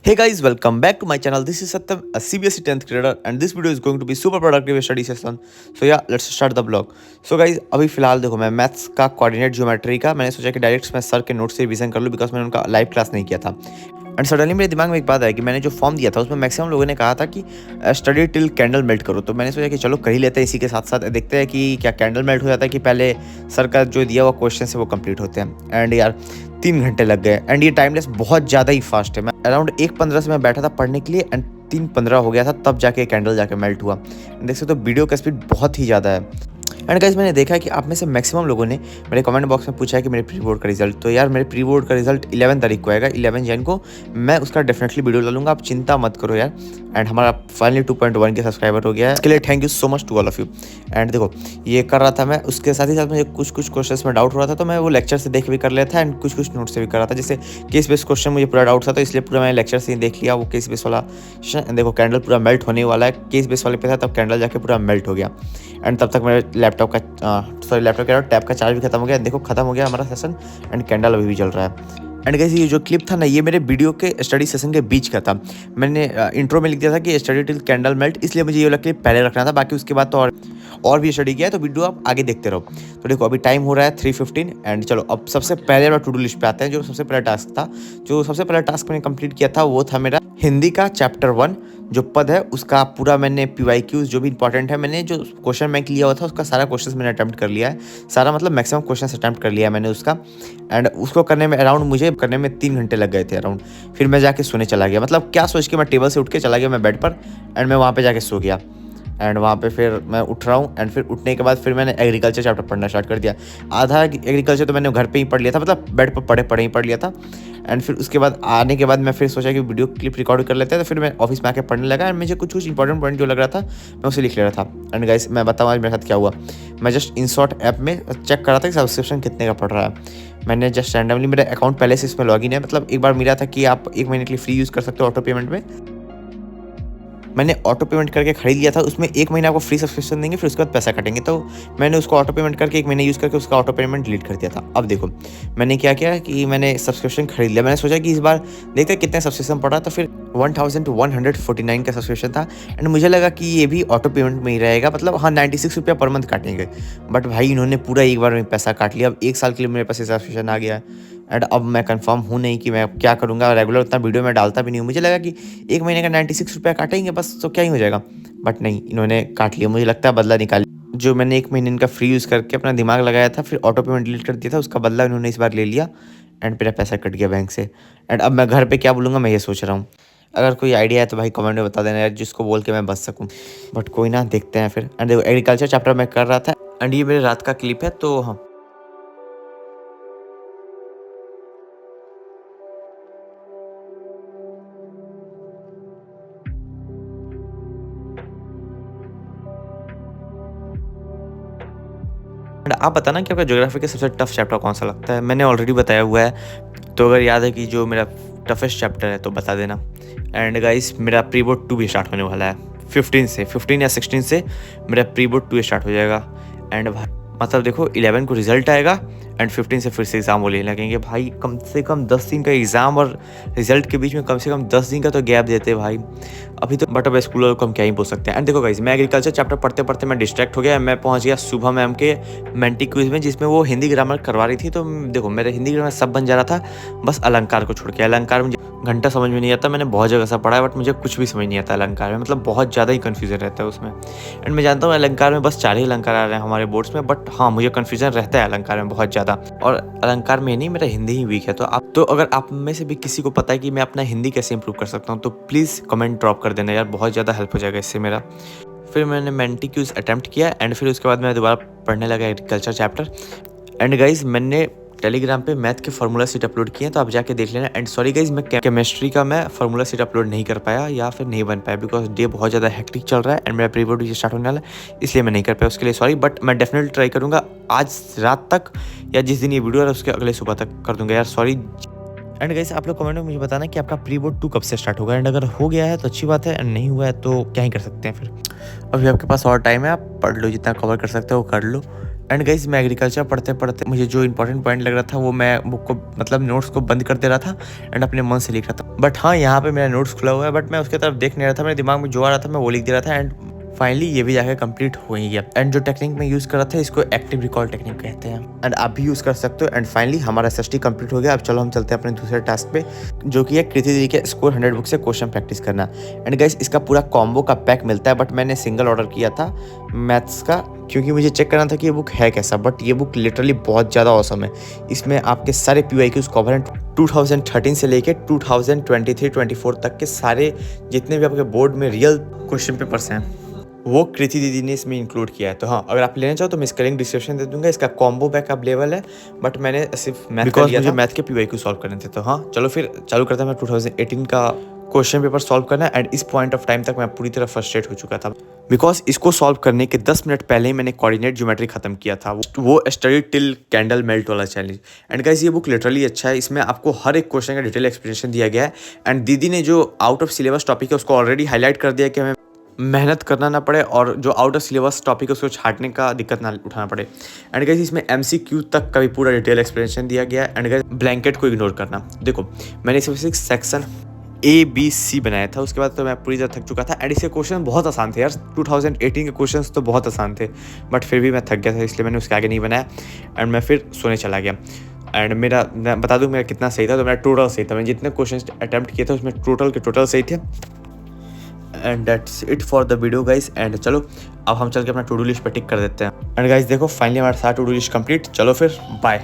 Hey guys, welcome back to my channel. This is Satyam, a CBSE 10th grader, and this video is going to be super productive study session. So yeah, let's start the vlog. So guys, अभी फिलहाल देखो मैं maths का coordinate geometry का मैंने सोचा कि direct मैं सर के नोट से रिवीजन कर लूँ बिकॉज मैंने उनका लाइव क्लास नहीं किया था। एंड सडनली मेरे दिमाग में एक बात आई कि मैंने जो फॉर्म दिया था उसमें मैक्सिमम लोगों ने कहा था कि स्टडी टिल कैंडल मेल्ट करो, तो मैंने सोचा कि चलो कर ही लेते हैं। इसी के साथ साथ देखते हैं कि क्या कैंडल मेल्ट हो जाता है कि पहले सर का जो दिया हुआ क्वेश्चन है वो कंप्लीट होते हैं। एंड यार 3 घंटे लग गए एंड ये टाइमलेस बहुत ज़्यादा ही फास्ट है। मैं अराउंड 1:15 से मैं बैठा था पढ़ने के लिए एंड 3:15 हो गया था तब जाके कैंडल जाके मेल्ट हुआ। देख सकते हो वीडियो का स्पीड बहुत ही ज़्यादा है। एंड गाइस मैंने देखा कि आप में से मैक्सिमम लोगों ने मेरे कमेंट बॉक्स में पूछा है कि मेरे प्री बोर्ड का रिजल्ट, तो यार मेरे प्री बोर्ड का रिजल्ट 11 तारीख को आएगा, 11 जैन को। मैं उसका डेफिनेटली वीडियो डालूंगा, आप चिंता मत करो यार। एंड हमारा फाइनली 2.1 के सब्सक्राइबर हो गया है, इसके लिए thank you so much to all of you. And देखो ये कर रहा था मैं, उसके साथ ही साथ मुझे कुछ क्वेश्चन में डाउट हो रहा था तो मैं वो लेक्चर से देख भी कर लेता था एंड कुछ नोट से भी कर रहा था। जैसे केस बेस्ड क्वेश्चन मुझे पूरा डाउट था तो इसलिए पूरा मैंने लेक्चर से ही देख लिया वो केस बेस्ड वाला। देखो कैंडल पूरा मेल्ट होने वाला है, केस बेस्ड वाले पे था तब कैंडल जाके पूरा मेल्ट हो गया। एंड तब तक मेरे लैपटॉप का टैब का चार्ज भी खत्म हो गया। देखो खत्म हो गया हमारा सेशन एंड कैंडल अभी भी चल रहा है। एंड गाइस ये जो क्लिप था ना ये मेरे वीडियो के स्टडी सेशन के बीच का था। मैंने इंट्रो में लिख दिया था कि स्टडी टिल कैंडल मेल्ट, इसलिए मुझे ये वाला क्लिप पहले रखना था। बाकी उसके बाद तो और भी स्टडी किया है तो वीडियो आप आगे देखते रहो। तो देखो अभी टाइम हो रहा है 3:15 एंड चलो अब सबसे पहले वाला टू डू लिस्ट पे आते हैं। जो सबसे पहला टास्क था, जो सबसे पहला टास्क मैंने कंप्लीट किया था वो था मेरा हिंदी का चैप्टर 1 जो पद है उसका पूरा मैंने PYQs जो भी इंपॉर्टेंट है, मैंने जो क्वेश्चन बैंक लिया हुआ था उसका सारा क्वेश्चन मैंने अटैम्प्ट कर लिया है। सारा मतलब मैक्सिमम क्वेश्चन अटैम्प्ट कर लिया है मैंने उसका। एंड उसको करने में अराउंड मुझे करने में 3 घंटे लग गए थे अराउंड। फिर मैं जाके सोने चला गया, मतलब क्या सोच के मैं टेबल से उठ के चला गया मैं बेड पर एंड मैं वहाँ पे जाके सो गया। एंड वहाँ पे फिर मैं उठ रहा हूँ एंड फिर उठने के बाद फिर मैंने एग्रीकल्चर चैप्टर पढ़ना स्टार्ट कर दिया। आधा एग्रीकल्चर तो मैंने घर पे ही पढ़ लिया था, मतलब बेड पर पढ़े ही पढ़ लिया था। एंड फिर उसके बाद आने के बाद मैं फिर सोचा कि वीडियो क्लिप रिकॉर्ड कर लेते हैं, तो फिर मैं ऑफिस में आके पढ़ने लगा एंड मुझे कुछ इंपॉर्टेंट पॉइंट जो लग रहा था मैं उसे लिख ले रहा था। एंड गाइस मैं बताऊँ आज मेरे साथ क्या हुआ। मैं जस्ट InShot ऐप में चेक कर रहा था कि सब्सक्रिप्शन कितने का पड़ रहा है। मैंने जस्ट रैंडमली मेरा अकाउंट पहले से इसमें लॉगिन है, मतलब एक बार मिला था कि आप 1 महीने के लिए फ्री यूज़ कर सकते हो ऑटो पेमेंट में। मैंने ऑटो पेमेंट करके खरीद लिया था, उसमें 1 महीना आपको फ्री सब्सक्रिप्शन देंगे फिर उसके बाद पैसा कटेंगे। तो मैंने उसको ऑटो पेमेंट करके 1 महीना यूज़ करके उसका ऑटो पेमेंट डिलीट कर दिया था। अब देखो मैंने क्या किया कि मैंने सब्सक्रिप्शन खरीद लिया। मैंने सोचा कि इस बार देखते हैं कितने सब्सक्रिप्शन पड़ा, तो फिर 1149 का सब्सक्रिप्शन था। एंड मुझे लगा कि ये भी ऑटो पेमेंट में ही रहेगा, मतलब हाँ 96 रुपया पर मंथ काटेंगे। बट भाई इन्होंने पूरा एक बार में पैसा काट लिया। अब 1 साल के लिए मेरे पास सब्सक्रिप्शन आ गया है। एंड अब मैं कंफर्म हूँ नहीं कि मैं क्या करूँगा। रेगुलर उतना वीडियो में डालता भी नहीं हूँ। मुझे लगा कि 1 महीने का 96 रुपया काटेंगे बस तो क्या ही हो जाएगा, बट नहीं इन्होंने काट लिया। मुझे लगता है बदला निकाल जो मैंने 1 महीने इनका फ्री यूज़ करके अपना दिमाग लगाया था फिर ऑटो पेमेंट डिलीट कर दिया था, उसका बदला इन्होंने इस बार ले लिया एंड मेरा पैसा कट गया बैंक से। एंड अब मैं घर पे क्या बोलूँगा मैं ये सोच रहा हूँ। अगर कोई आइडिया है तो भाई कमेंट में बता देना यार, जिसको बोल के मैं बच सकूँ। बट कोई ना, देखते हैं फिर। एंड एग्रीकल्चर चैप्टर मैं कर रहा था एंड ये मेरे रात का क्लिप है तो हाँ। एंड आप बताना कि आपका ज्योग्राफी का सबसे टफ चैप्टर कौन सा लगता है। मैंने ऑलरेडी बताया हुआ है, तो अगर याद है कि जो मेरा टफेस्ट चैप्टर है तो बता देना। एंड गाइस मेरा प्री बोर्ड 2 भी स्टार्ट होने वाला है 15 या 16 से मेरा प्री बोर्ड 2 स्टार्ट हो जाएगा। एंड मतलब देखो 11 को रिजल्ट आएगा एंड 15 से फिर से एग्ज़ाम वो लेने लगेंगे। भाई कम से कम 10 दिन का एग्ज़ाम और रिजल्ट के बीच में कम से कम 10 दिन का तो गैप देते भाई अभी तो। बट अब स्कूल वालों को हम क्या ही बोल सकते हैं। एंड देखो गाइस मैं एग्रीकल्चर चैप्टर पढ़ते पढ़ते मैं डिस्ट्रैक्ट हो गया। मैं पहुंच गया सुबह मैम के मेंटी क्विज में जिसमें वो हिंदी ग्रामर करवा रही थी। तो देखो मेरा हिंदी ग्रामर सब बन जा रहा था बस अलंकार को छोड़ के। अलंकार मुझे घंटा समझ में नहीं आता, मैंने बहुत जगह से पढ़ा है बट मुझे कुछ भी समझ नहीं आता अलंकार में, मतलब बहुत ज़्यादा ही कन्फ्यूजन रहता है उसमें। एंड मैं जानता हूँ अलंकार में बस 4 ही अलंकार आ रहे हैं हमारे बोर्ड्स में, बट हाँ मुझे कन्फ्यूजन रहता है अलंकार में बहुत ज़्यादा। और अलंकार में नहीं, मेरा हिंदी ही वीक है। तो अगर आप में से भी किसी को पता है कि मैं अपना हिंदी कैसे इंप्रूव कर सकता हूँ तो प्लीज़ कमेंट ड्रॉप कर देना यार, बहुत ज़्यादा हेल्प हो जाएगा इससे मेरा। फिर मैंने मेंटी क्यूज अटैम्प्ट किया एंड फिर उसके बाद मैं दोबारा पढ़ने लगा एग्रीकल्चर चैप्टर। एंड गाइज मैंने टेलीग्राम पे मैथ के फार्मूला सीट अपलोड किए हैं तो आप जाके देख लेना। एंड सॉरी गाइज मैं केमिस्ट्री का मैं फार्मूला सीट अपलोड नहीं कर पाया या फिर नहीं बन पाया बिकॉज डे बहुत ज़्यादा हेक्टिक चल रहा है एंड मेरा प्री बोर्ड भी स्टार्ट होने वाला है, इसलिए मैं नहीं कर पाया। उसके लिए सॉरी, बट मैं डेफिनेटली ट्राई करूँगा आज रात तक या जिस दिन ये वीडियो है उसके अगले सुबह तक कर दूँगा यार, सॉरी। एंड गाइस आप लोग कमेंट में मुझे बताना कि आपका प्री बोर्ड 2 कब से स्टार्ट होगा। एंड अगर हो गया है तो अच्छी बात है एंड नहीं हुआ है तो क्या ही कर सकते हैं फिर। अभी आपके पास और टाइम है, आप पढ़ लो, जितना कवर कर सकते हो कर लो। एंड गाइस मैं एग्रीकल्चर पढ़ते पढ़ते मुझे जो इंपॉर्टेंट पॉइंट लग रहा था वो मैं बुक को मतलब नोट्स को बंद कर दे रहा था एंड अपने मन से लिख रहा था। बट हाँ, यहाँ पे मेरा नोट्स खुला हुआ है, बट मैं उसके तरफ देख नहीं रहा था, मेरे दिमाग में जो आ रहा था मैं वो लिख दे रहा था एंड फाइनली ये भी जाकर कंप्लीट हो ही गया। एंड जो टेक्निक मैं यूज़ कर रहा था इसको एक्टिव रिकॉल टेक्निक कहते हैं एंड आप भी यूज़ कर सकते हो। एंड फाइनली हमारा SST कंप्लीट हो गया। अब चलो हम चलते हैं अपने दूसरे टास्क पे, जो कि है कृति दीदी के स्कोर 100 बुक से क्वेश्चन प्रैक्टिस करना। एंड गाइस इसका पूरा कॉम्बो का पैक मिलता है, बट मैंने सिंगल ऑर्डर किया था मैथ्स का, क्योंकि मुझे चेक करना था कि ये बुक है कैसा। बट ये बुक लिटरली बहुत ज़्यादा औसम है। इसमें आपके सारे PYQs कवर हैं 2013 से लेके 2023-24 तक के सारे जितने भी आपके बोर्ड में रियल क्वेश्चन पेपर्स हैं वो कृति दीदी ने इसमें इंक्लूड किया है। तो हाँ, अगर आप लेना चाहो तो मैं इसका लिंक डिस्क्रिप्शन दे दूंगा। इसका कॉम्बो पैक अवेलेबल है, बट मैंने सिर्फ मैथ का लिया था, मैथ के PYQ सॉल्व करने थे। तो हाँ चलो फिर चालू करते हैं। मैं 2018 का क्वेश्चन पेपर सॉल्व करना एंड इस पॉइंट ऑफ टाइम तक मैं पूरी तरह फ्रस्ट्रेट हो चुका था, बिकॉज इसको सॉल्व करने के 10 मिनट पहले ही मैंने कोऑर्डिनेट ज्योमेट्री खत्म किया था, वो स्टडी टिल कैंडल मेल्ट वाला चैलेंज। एंड गाइस ये बुक लिटरली अच्छा है, इसमें आपको हर एक क्वेश्चन का डिटेल एक्सप्लेनेशन दिया गया है। एंड दीदी ने जो आउट ऑफ सिलेबस टॉपिक है उसको ऑलरेडी हाईलाइट कर दिया कि हमें मेहनत करना ना पड़े और जो आउट ऑफ सिलेबस टॉपिक है उसको छाटने का दिक्कत ना उठाना पड़े। एंड गाइस इसमें MCQ तक का भी पूरा डिटेल एक्सप्लेनेशन दिया गया है। एंड गाइस ब्लैंकेट को इग्नोर करना। देखो मैंने सिर्फ सेक्शन ABC बनाया था, उसके बाद तो मैं पूरी तरह थक चुका था। एंड इसके क्वेश्चन बहुत आसान थे यार, 2018 के क्वेश्चन तो बहुत आसान थे, बट फिर भी मैं थक गया था, इसलिए मैंने उसके आगे नहीं बनाया एंड मैं फिर सोने चला गया। एंड मैं बता दूं मेरा कितना सही था, तो मेरा टोटल सही था। मैंने जितने क्वेश्चन अटैम्प्ट किए थे उसमें टोटल के टोटल सही थे। And that's it for the video guys. And चलो अब हम चल के अपना टू डू लिस्ट पे टिक कर देते हैं। एंड गाइस देखो फाइनली हमारा सारा टू डू लिस्ट कंप्लीट। चलो फिर बाय।